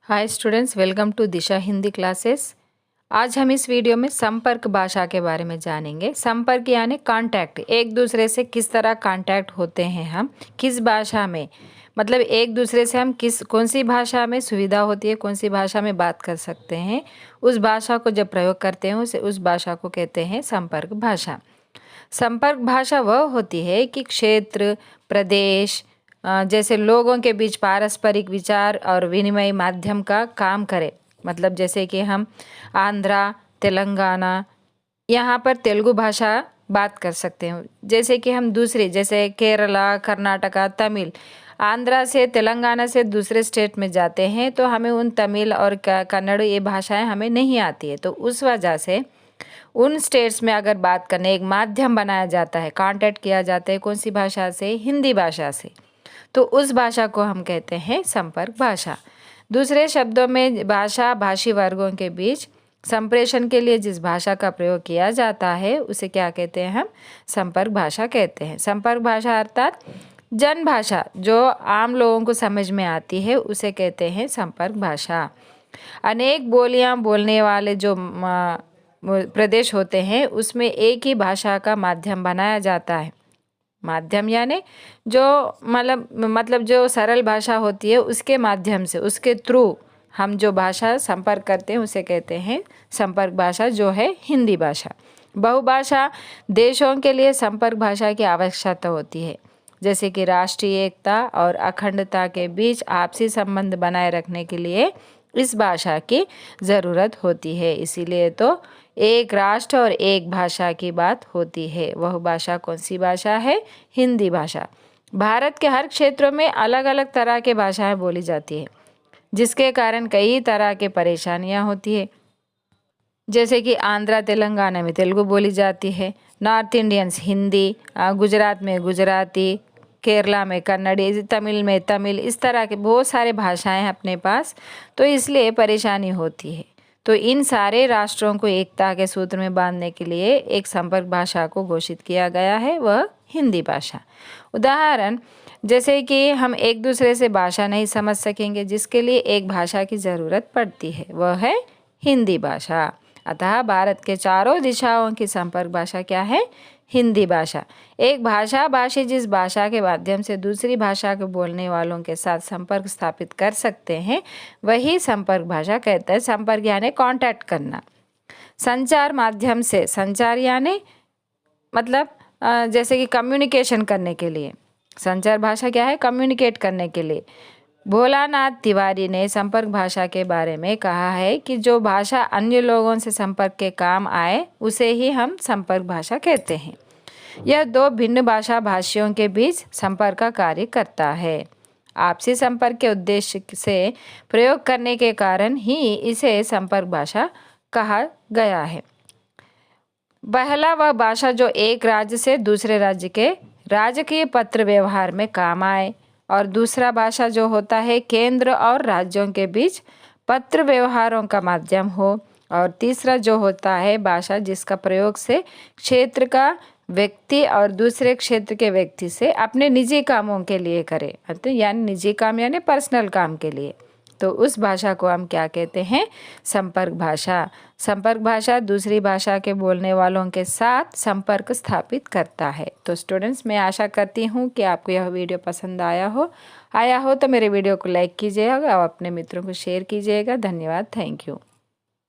Hi students, welcome to Disha Hindi classes. आज हम इस वीडियो में संपर्क भाषा के बारे में जानेंगे। संपर्क यानी कांटेक्ट, एक दूसरे से किस तरह कांटेक्ट होते हैं हम, किस भाषा में, मतलब एक दूसरे से हम कौन सी भाषा में सुविधा होती है, कौन सी भाषा में बात कर सकते हैं, उस भाषा को जब प्रयोग करते हैं उस भाषा को कहते हैं संपर्क भाषा। संपर्क भाषा वह होती है कि क्षेत्र, प्रदेश जैसे लोगों के बीच पारस्परिक विचार और विनिमय माध्यम का काम करे। मतलब जैसे कि हम आंध्रा, तेलंगाना, यहाँ पर तेलुगु भाषा बात कर सकते हैं। जैसे कि हम दूसरी, जैसे केरला, कर्नाटका, तमिल, आंध्रा से, तेलंगाना से दूसरे स्टेट में जाते हैं तो हमें उन तमिल और कन्नड़ ये भाषाएं हमें नहीं आती है। तो उस वजह से उन स्टेट्स में अगर बात करने एक माध्यम बनाया जाता है, कांटेक्ट किया जाता है कौन सी भाषा से, हिंदी भाषा से, तो उस भाषा को हम कहते हैं संपर्क भाषा। दूसरे शब्दों में भाषा भाषी वर्गों के बीच संप्रेषण के लिए जिस भाषा का प्रयोग किया जाता है उसे क्या कहते हैं, हम संपर्क भाषा कहते हैं। संपर्क भाषा अर्थात जन भाषा जो आम लोगों को समझ में आती है उसे कहते हैं संपर्क भाषा। अनेक बोलियां बोलने वाले जो प्रदेश होते हैं उसमें एक ही भाषा का माध्यम बनाया जाता है। माध्यम यानी जो मतलब जो सरल भाषा होती है उसके माध्यम से, उसके थ्रू हम जो भाषा संपर्क करते हैं उसे कहते हैं संपर्क भाषा, जो है हिंदी भाषा। बहुभाषा देशों के लिए संपर्क भाषा की आवश्यकता होती है, जैसे कि राष्ट्रीय एकता और अखंडता के बीच आपसी संबंध बनाए रखने के लिए इस भाषा की ज़रूरत होती है। इसीलिए तो एक राष्ट्र और एक भाषा की बात होती है। वह भाषा कौन सी भाषा है? हिंदी भाषा। भारत के हर क्षेत्रों में अलग अलग तरह के भाषाएं बोली जाती है, जिसके कारण कई तरह के परेशानियां होती है। जैसे कि आंध्रा तेलंगाना में तेलुगु बोली जाती है, नॉर्थ इंडियंस हिंदी, गुजरात में गुजराती, केरला में कन्नड़ी, तमिल में तमिल, इस तरह के बहुत सारे भाषाएं हैं अपने पास, तो इसलिए परेशानी होती है। तो इन सारे राष्ट्रों को एकता के सूत्र में बांधने के लिए एक संपर्क भाषा को घोषित किया गया है, वह हिंदी भाषा। उदाहरण जैसे कि हम एक दूसरे से भाषा नहीं समझ सकेंगे, जिसके लिए एक भाषा की ज़रूरत पड़ती है, वह है हिंदी भाषा। अतः भारत के चारों दिशाओं की संपर्क भाषा क्या है? हिंदी भाषा। एक भाषा भाषी जिस भाषा के माध्यम से दूसरी भाषा के बोलने वालों के साथ संपर्क स्थापित कर सकते हैं वही संपर्क भाषा कहते हैं। संपर्क यानी कांटेक्ट करना। संचार माध्यम से, संचार यानी मतलब जैसे कि कम्युनिकेशन करने के लिए, संचार भाषा क्या है? कम्युनिकेट करने के लिए। भोलानाथ तिवारी ने संपर्क भाषा के बारे में कहा है कि जो भाषा अन्य लोगों से संपर्क के काम आए उसे ही हम संपर्क भाषा कहते हैं। यह दो भिन्न भाषा भाषियों के बीच संपर्क का कार्य करता है। आपसी संपर्क के उद्देश्य से प्रयोग करने के कारण ही इसे संपर्क भाषा कहा गया है। पहला वह भाषा जो एक राज्य से दूसरे राज्य के राजकीय पत्र व्यवहार में काम आए, और दूसरा भाषा जो होता है केंद्र और राज्यों के बीच पत्र व्यवहारों का माध्यम हो, और तीसरा जो होता है भाषा जिसका प्रयोग से क्षेत्र का व्यक्ति और दूसरे क्षेत्र के व्यक्ति से अपने निजी कामों के लिए करे, यानी निजी काम यानी पर्सनल काम के लिए, तो उस भाषा को हम क्या कहते हैं? संपर्क भाषा। संपर्क भाषा दूसरी भाषा के बोलने वालों के साथ संपर्क स्थापित करता है। तो स्टूडेंट्स, मैं आशा करती हूँ कि आपको यह वीडियो पसंद आया हो तो मेरे वीडियो को लाइक कीजिएगा और अपने मित्रों को शेयर कीजिएगा। धन्यवाद, थैंक यू।